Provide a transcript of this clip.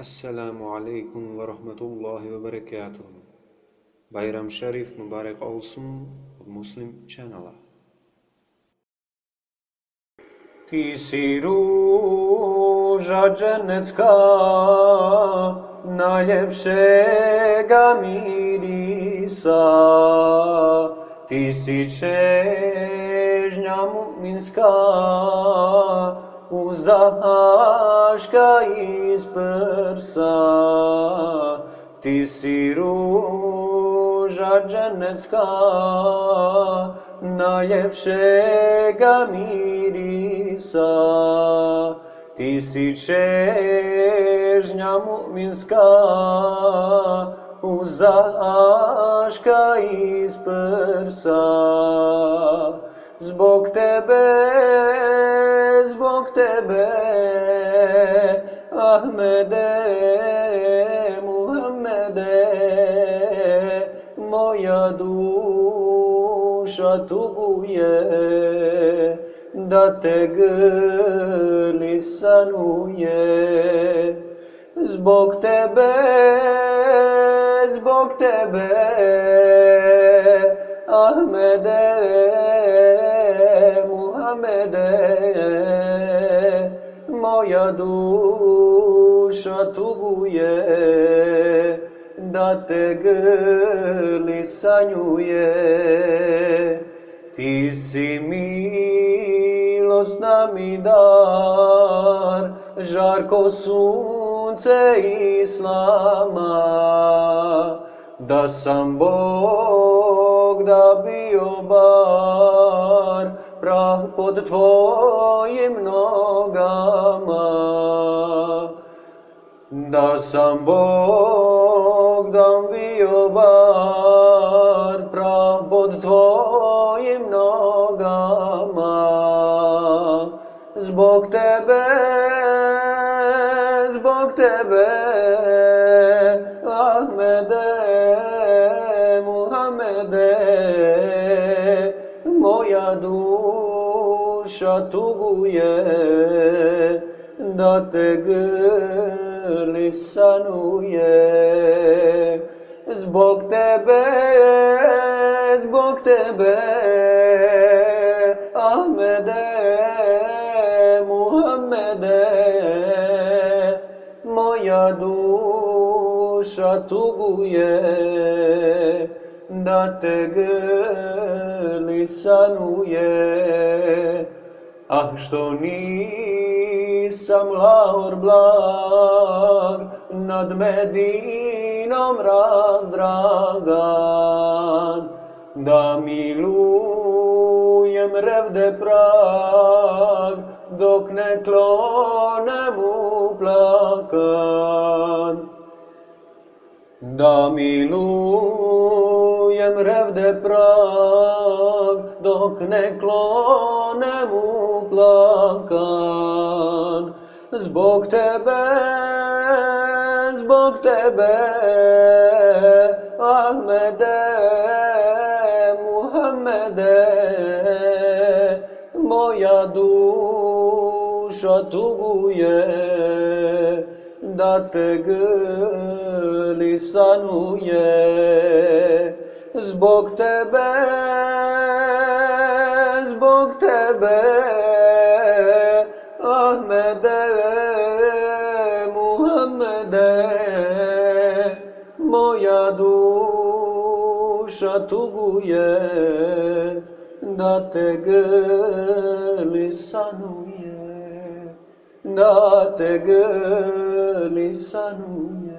Assalamu alaikum wa rahmatullahi wa barakatuh. Bajram Šerif Mubarak olsun od Muslim channela. Ti si ruža dženecka, najljepšega mirisa. Ti si čežnja mu'minska, uzdaška iz prsa. Ti si ruža dženecka, najljepšega mirisa. Ti si čežnja mu'minska, uzdaška iz prsa. Zbog tebe, Ahmede, Muhammede, moja duša tuguje, da te grli sanuje. Zbog tebe, Ahmede, Muhammede, moja duša tuguje, da te grli sanjuje. Ti si milosna mi dar, žarko sunce Islama. Da sam Bog, da bio bar prah pod tvojim nogama. Da sam Bog, da bio bar prah pod tvojim nogama. Zbog tebe, Ahmede, Muhammede, moja duša tuguje, da te grli sanuje. Zbog tebe, Ahmede, Muhammede, moja duša tuguje, da te grli sanuje. Ah, što nisam lahor blag, nad Medinom razdragan, da milujem revde prag, dok ne klonem uplakan. Da milujem revde prag, dok ne klonem uplakan. Zbog tebe, Ahmede, Muhammede, moja duša tuguje, da te grli sanuje. Zbog tebe, Ahmede, Muhammede, moja duša tuguje, da te grli sanuje, da te grli sanuje.